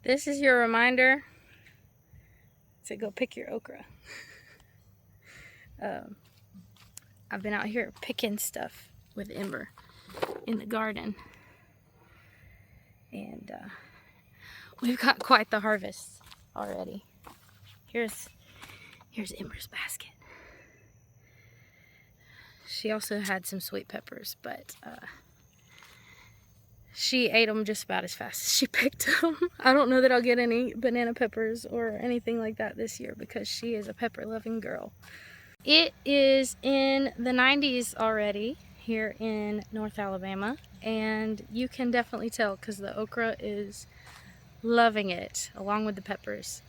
This is your reminder to go pick your okra. I've been out here picking stuff with Ember in the garden. And we've got quite the harvest already. Here's Ember's basket. She also had some sweet peppers, but she ate them just about as fast as she picked them. I don't know that I'll get any banana peppers or anything like that this year because she is a pepper-loving girl. It is in the 90s already here in North Alabama, and you can definitely tell because the okra is loving it along with the peppers.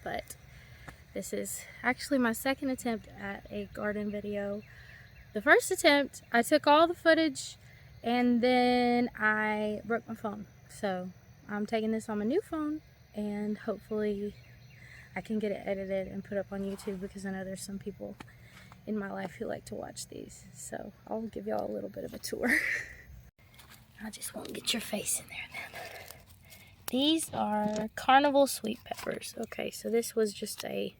But this is actually my second attempt at a garden video. The first attempt, I took all the footage and then I broke my phone. So I'm taking this on my new phone and hopefully I can get it edited and put up on YouTube because I know there's some people in my life who like to watch these. So I'll give y'all a little bit of a tour. I just won't get your face in there then. These are Carnival sweet peppers. Okay, so this was just a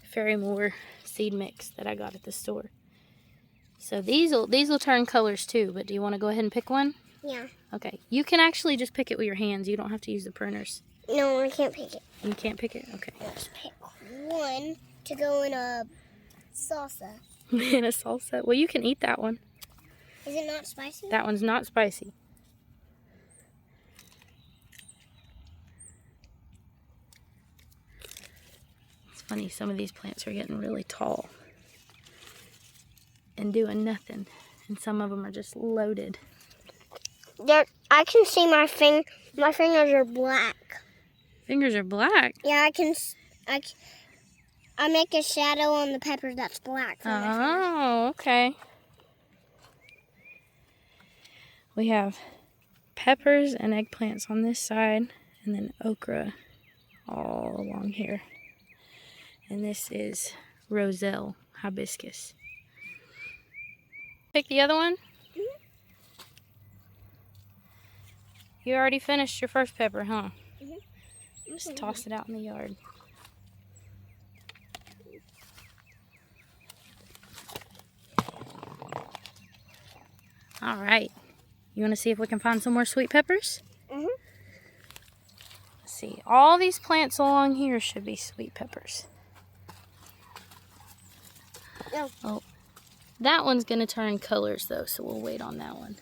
Fairy Moore seed mix that I got at the store. So these will turn colors too, but do you want to go ahead and pick one? Yeah. Okay, you can actually just pick it with your hands. You don't have to use the pruners. No, I can't pick it. You can't pick it? Okay. Let's pick one to go in a salsa. In a salsa? Well, you can eat that one. Is it not spicy? That one's not spicy. It's funny, some of these plants are getting really tall and doing nothing, and some of them are just loaded. I can see my fingers are black. Fingers are black? Yeah, I make a shadow on the pepper that's black. Oh, okay. We have peppers and eggplants on this side, and then okra all along here. And this is Roselle hibiscus. Pick the other one? Mm-hmm. You already finished your first pepper, huh? Mm-hmm. Just toss it out in the yard. All right. You want to see if we can find some more sweet peppers? Mm-hmm. Let's see. All these plants along here should be sweet peppers. No. Oh, that one's going to turn colors, though, so we'll wait on that one.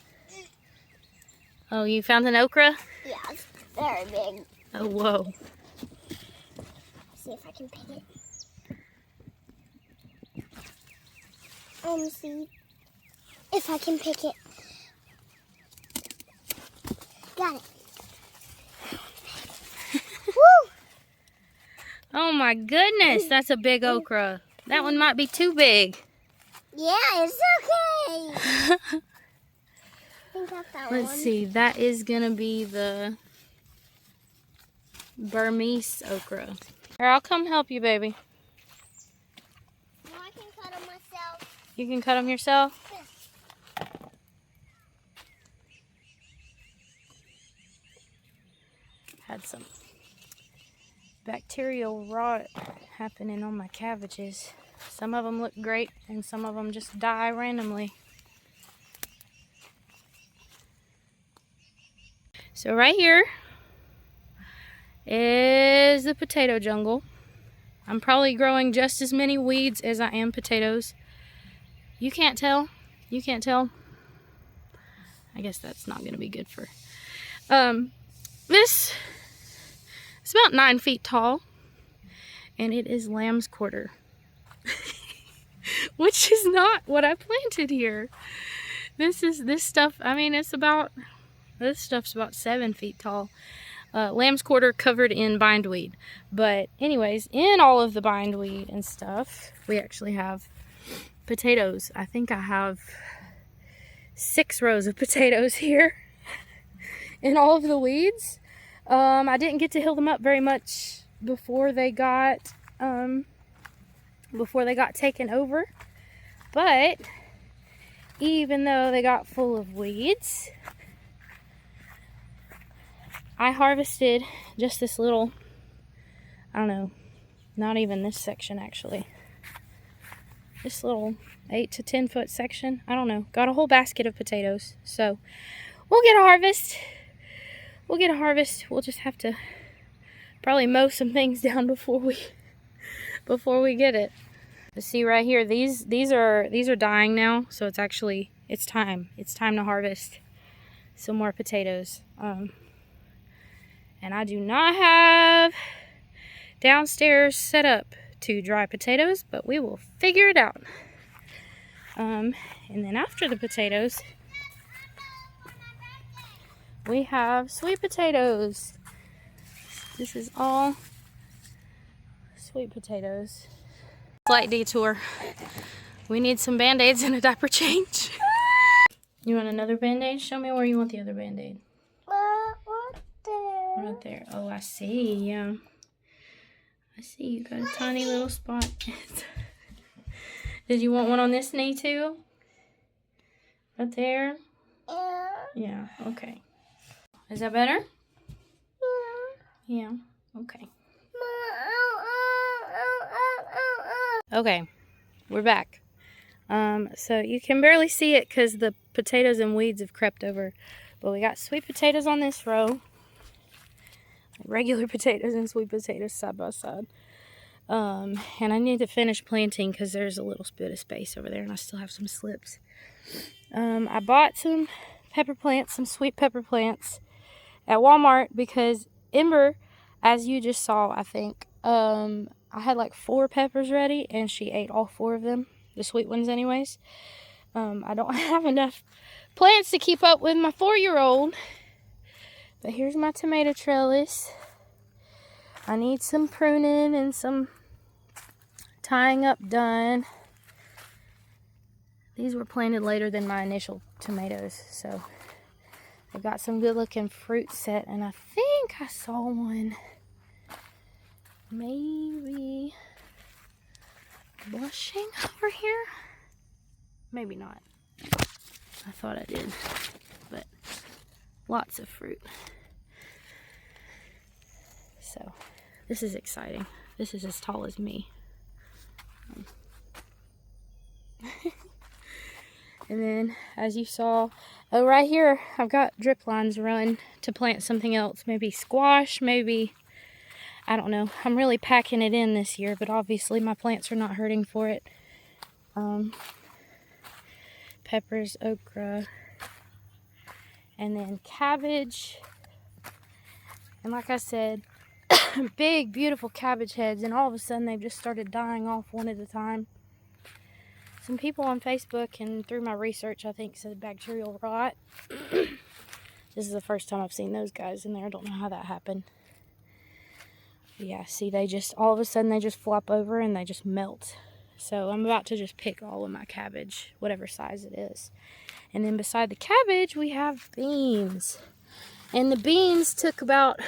Oh, you found an okra? Yeah, it's very big. Oh, whoa. See if I can pick it. See if I can pick it. Got it. Woo! Oh, my goodness. That's a big okra. That one might be too big. Yeah, it's okay. I think that's that one. Let's see. That is going to be the Burmese okra. Here, I'll come help you, baby. No, I can cut them myself. You can cut them yourself? Yeah. Had some bacterial rot happening on my cabbages. Some of them look great and some of them just die randomly. So right here is the potato jungle. I'm probably growing just as many weeds as I am potatoes. You can't tell? You can't tell? I guess that's not going to be good for... This is about 9 feet tall, and it is lamb's quarter, which is not what I planted here. This stuff, I mean, this stuff's about 7 feet tall. Lamb's quarter covered in bindweed. But anyways, in all of the bindweed and stuff, we actually have potatoes. I think I have 6 rows of potatoes here. In all of the weeds. I didn't get to hill them up very much before they got taken over. But even though they got full of weeds, I harvested just this little, I don't know, not even this section actually. This little 8 to 10 foot section. I don't know. Got a whole basket of potatoes. So we'll get a harvest. We'll get a harvest. We'll just have to probably mow some things down before we get it. But see right here, these are dying now, so it's time. It's time to harvest some more potatoes. And I do not have downstairs set up to dry potatoes, but we will figure it out. And then after the potatoes, we have sweet potatoes. This is all sweet potatoes. Slight detour. We need some Band-Aids and a diaper change. You want another Band-Aid? Show me where you want the other Band-Aid. Right there. Right there. Oh, I see. Yeah. I see you got a tiny little spot. Did you want one on this knee too? Right there? Yeah. Yeah, okay. Is that better? Yeah. Okay. Okay, we're back. So you can barely see it because the potatoes and weeds have crept over. But we got sweet potatoes on this row. Regular potatoes and sweet potatoes side by side. And I need to finish planting because there's a little bit of space over there and I still have some slips. I bought some pepper plants, some sweet pepper plants at Walmart because Ember, as you just saw, I think, I had like 4 peppers ready and she ate all 4 of them, the sweet ones anyways. I don't have enough plants to keep up with my 4-year-old. But here's my tomato trellis. I need some pruning and some tying up done. These were planted later than my initial tomatoes, so I've got some good looking fruit set, and I think I saw one maybe blushing over here. Maybe not. I thought I did, but lots of fruit. So this is exciting. This is as tall as me. And then, as you saw, right here, I've got drip lines run to plant something else. Maybe squash, maybe, I don't know. I'm really packing it in this year, but obviously my plants are not hurting for it. Peppers, okra, and then cabbage. And like I said, big, beautiful cabbage heads, and all of a sudden they've just started dying off one at a time. Some people on Facebook and through my research, I think, said bacterial rot. This is the first time I've seen those guys in there. I don't know how that happened. But yeah, see, they just, all of a sudden, they just flop over and they just melt. So I'm about to just pick all of my cabbage, whatever size it is. And then beside the cabbage, we have beans. And the beans took about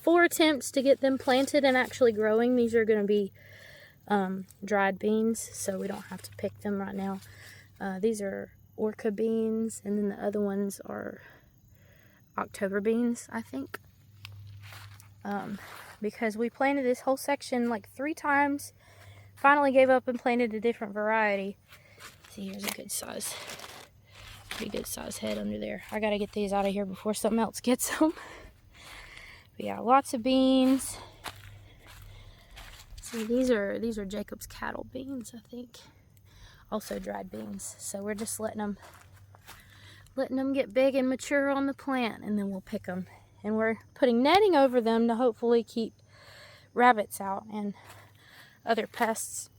4 attempts to get them planted and actually growing. These are going to be dried beans, so we don't have to pick them right now. These are orca beans, and then the other ones are October beans, I think. Because we planted this whole section like 3 times, finally gave up and planted a different variety. See, here's a good size, pretty good size head under there. I gotta get these out of here before something else gets them. But yeah, lots of beans. See, these are Jacob's cattle beans, I think. Also dried beans. So we're just letting them get big and mature on the plant, and then we'll pick them. And we're putting netting over them to hopefully keep rabbits out and other pests.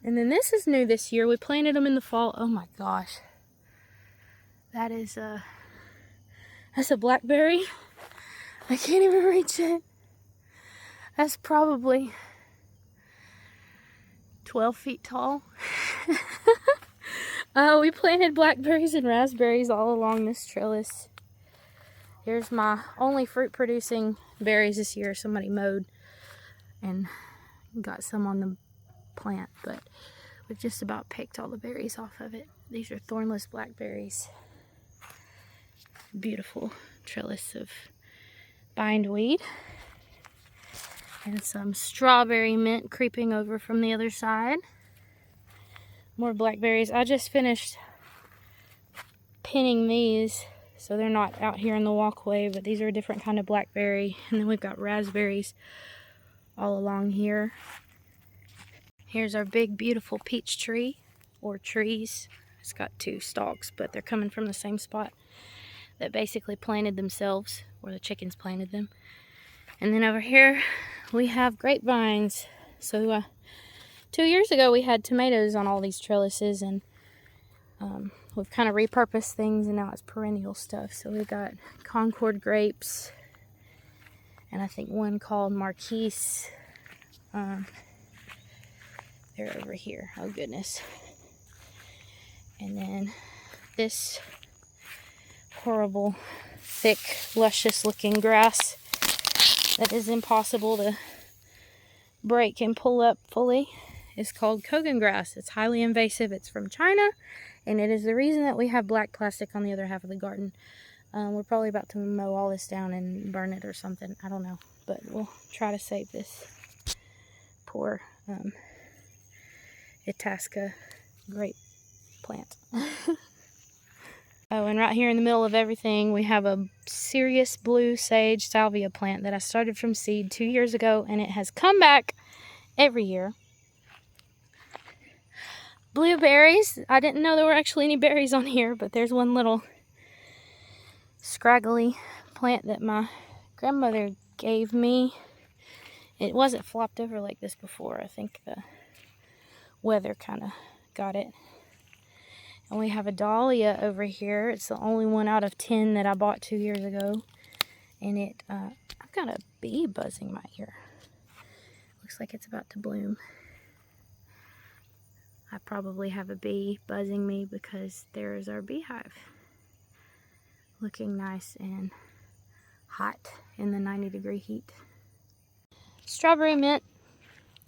And then this is new this year. We planted them in the fall. Oh my gosh. That's a blackberry. I can't even reach it. That's probably 12 feet tall. We planted blackberries and raspberries all along this trellis. Here's my only fruit producing berries this year. Somebody mowed and got some on the plant, but we've just about picked all the berries off of it. These are thornless blackberries. Beautiful trellis of bindweed. And some strawberry mint creeping over from the other side. More blackberries. I just finished pinning these so they're not out here in the walkway, but these are a different kind of blackberry. And then we've got raspberries all along here. Here's our big beautiful peach tree, or trees. It's got 2 stalks, but they're coming from the same spot that basically planted themselves, or the chickens planted them. And then over here we have grapevines. So 2 years ago we had tomatoes on all these trellises, and we've kind of repurposed things, and now it's perennial stuff. So we've got Concord grapes, and I think one called Marquise. They're over here. Oh goodness. And then this horrible, thick, luscious looking grass that is impossible to break and pull up fully is called Kogan grass. It's highly invasive. It's from China, and it is the reason that we have black plastic on the other half of the garden. We're probably about to mow all this down and burn it or something. I don't know, but we'll try to save this poor Itasca grape plant. Oh, and right here in the middle of everything, we have a Sirius Blue Sage Salvia plant that I started from seed 2 years ago, and it has come back every year. Blueberries. I didn't know there were actually any berries on here, but there's one little scraggly plant that my grandmother gave me. It wasn't flopped over like this before. I think the weather kind of got it. And we have a dahlia over here. It's the only one out of 10 that I bought 2 years ago. And I've got a bee buzzing my ear. Looks like it's about to bloom. I probably have a bee buzzing me because there is our beehive. Looking nice and hot in the 90-degree heat. Strawberry mint.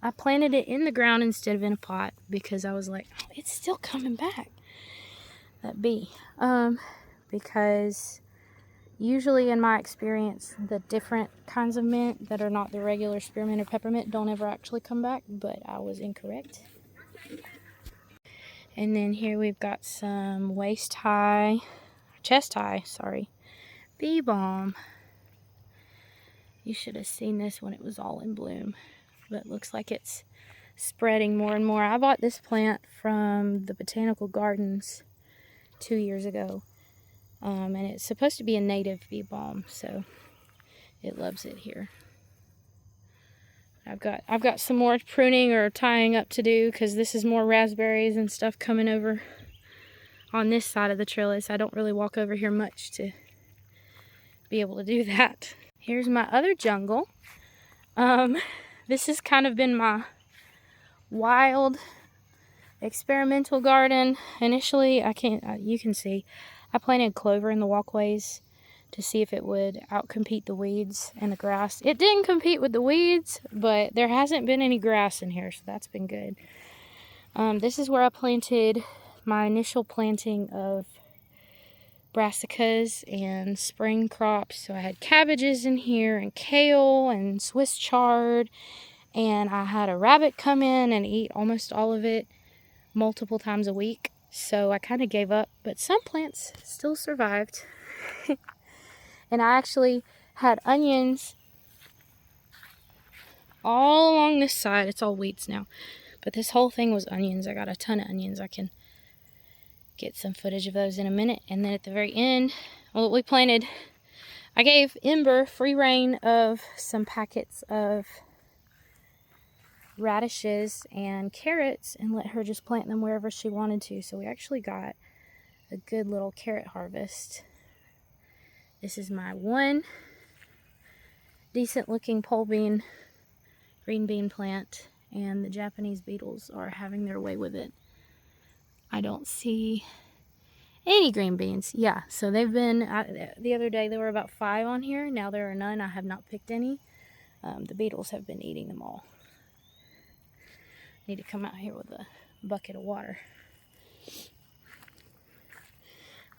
I planted it in the ground instead of in a pot because I was like, oh, it's still coming back. That bee. Because usually in my experience, the different kinds of mint that are not the regular spearmint or peppermint don't ever actually come back, but I was incorrect. And then here we've got some chest high, bee balm. You should have seen this when it was all in bloom, but it looks like it's spreading more and more. I bought this plant from the Botanical Gardens 2 years ago, and it's supposed to be a native bee balm, so it loves it here. I've got some more pruning or tying up to do because this is more raspberries and stuff coming over on this side of the trellis. I don't really walk over here much to be able to do that. Here's my other jungle. This has kind of been my wild experimental garden. Initially, you can see, I planted clover in the walkways to see if it would outcompete the weeds and the grass. It didn't compete with the weeds, but there hasn't been any grass in here, so that's been good. This is where I planted my initial planting of brassicas and spring crops. So I had cabbages in here and kale and Swiss chard, and I had a rabbit come in and eat almost all of it multiple times a week. So I kind of gave up, but some plants still survived. And I actually had onions all along this side. It's all weeds now, but this whole thing was onions. I got a ton of onions. I can get some footage of those in a minute. And then at the very end, well, we planted, I gave Ember free reign of some packets of radishes and carrots and let her just plant them wherever she wanted to. So we actually got a good little carrot harvest. This is my one decent looking pole bean, green bean plant, and the Japanese beetles are having their way with it. I don't see any green beans. Yeah, so they've been, the other day there were about 5 on here. Now there are none. I have not picked any. The beetles have been eating them all. Need to come out here with a bucket of water.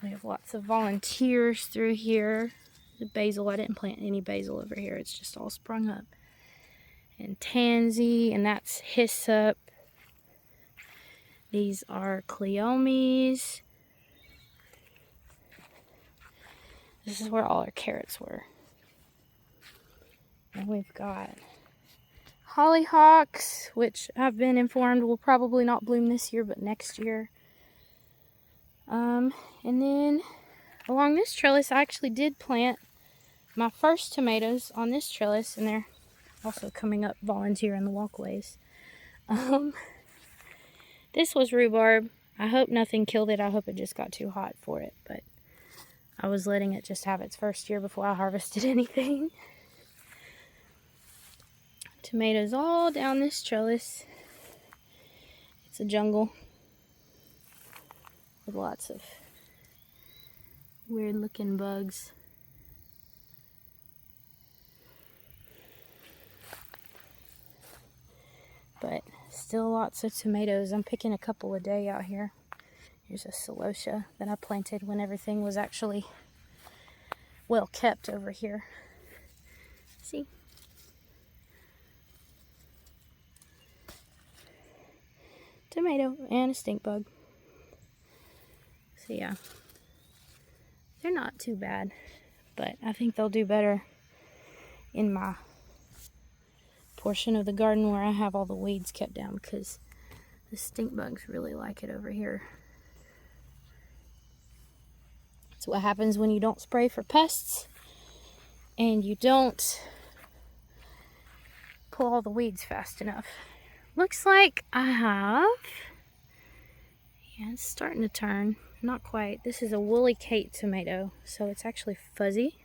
We have lots of volunteers through here. The basil, I didn't plant any basil over here. It's just all sprung up. And tansy, and that's hyssop. These are cleomes. This is where all our carrots were. And we've got hollyhocks, which I've been informed will probably not bloom this year, but next year. And then along this trellis, I actually did plant my first tomatoes on this trellis, and they're also coming up volunteer in the walkways. This was rhubarb. I hope nothing killed it. I hope it just got too hot for it, but I was letting it just have its first year before I harvested anything. Tomatoes all down this trellis. It's a jungle with lots of weird looking bugs. But still lots of tomatoes. I'm picking a couple a day out here. Here's a celosia that I planted when everything was actually well kept over here. See? Tomato and a stink bug. So yeah, they're not too bad, but I think they'll do better in my portion of the garden where I have all the weeds kept down, because the stink bugs really like it over here. That's what happens when you don't spray for pests and you don't pull all the weeds fast enough. Looks like I have, yeah, it's starting to turn. Not quite. This is a Woolly Kate tomato, so it's actually fuzzy,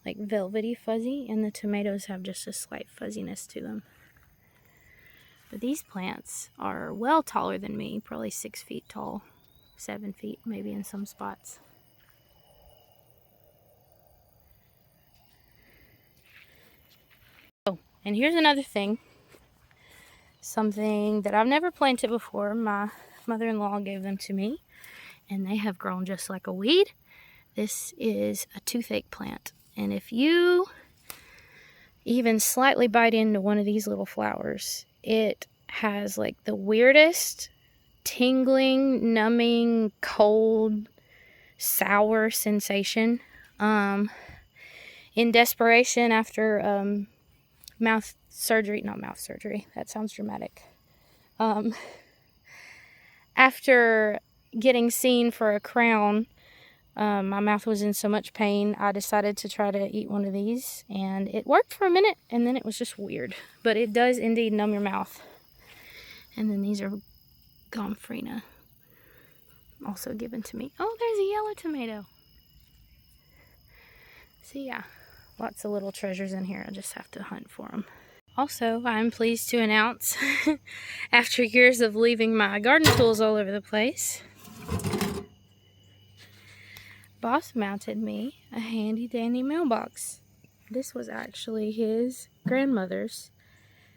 like velvety fuzzy, and the tomatoes have just a slight fuzziness to them. But these plants are well taller than me, probably 6 feet tall, 7 feet maybe in some spots. Oh, and here's another thing. Something that I've never planted before. My mother-in-law gave them to me, and they have grown just like a weed. This is a toothache plant, and if you even slightly bite into one of these little flowers, it has like the weirdest tingling, numbing, cold, sour sensation. In desperation after mouth surgery, not mouth surgery, that sounds dramatic. After getting seen for a crown, my mouth was in so much pain, I decided to try to eat one of these, and it worked for a minute, and then it was just weird. But it does indeed numb your mouth. And then these are Gomphrena, also given to me. Oh, there's a yellow tomato. So yeah, lots of little treasures in here. I just have to hunt for them. Also, I'm pleased to announce, after years of leaving my garden tools all over the place, Boss mounted me a handy dandy mailbox. This was actually his grandmother's,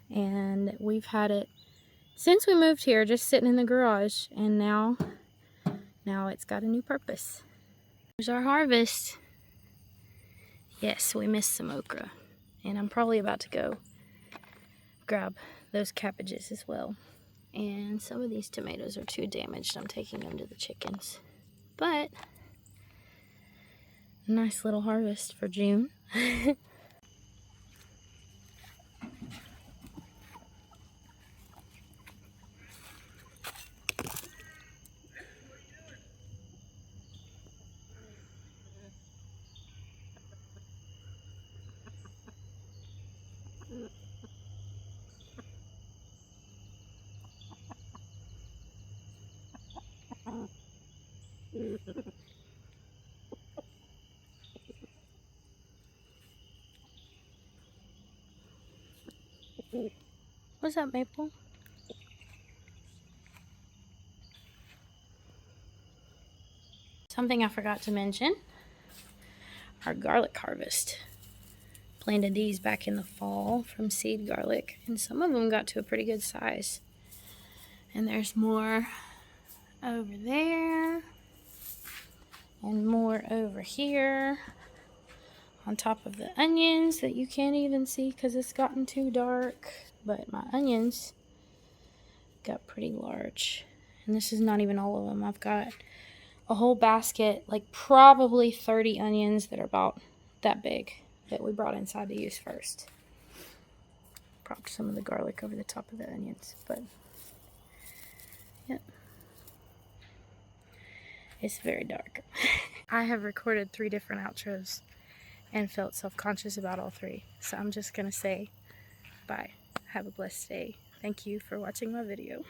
and we've had it since we moved here, just sitting in the garage, and now it's got a new purpose. Here's our harvest. Yes, we missed some okra, and I'm probably about to go grab those cabbages as well. And some of these tomatoes are too damaged. I'm taking them to the chickens. But nice little harvest for June. What's up, Maple? Something I forgot to mention, our garlic harvest. Planted these back in the fall from seed garlic, and some of them got to a pretty good size. And there's more over there, and more over here. on top of the onions that you can't even see because it's gotten too dark. But my onions got pretty large. And this is not even all of them. I've got a whole basket, like probably 30 onions that are about that big that we brought inside to use first. Propped some of the garlic over the top of the onions, but yep. It's very dark. I have recorded 3 different outros and felt self-conscious about all 3. So I'm just gonna say bye. Have a blessed day. Thank you for watching my video.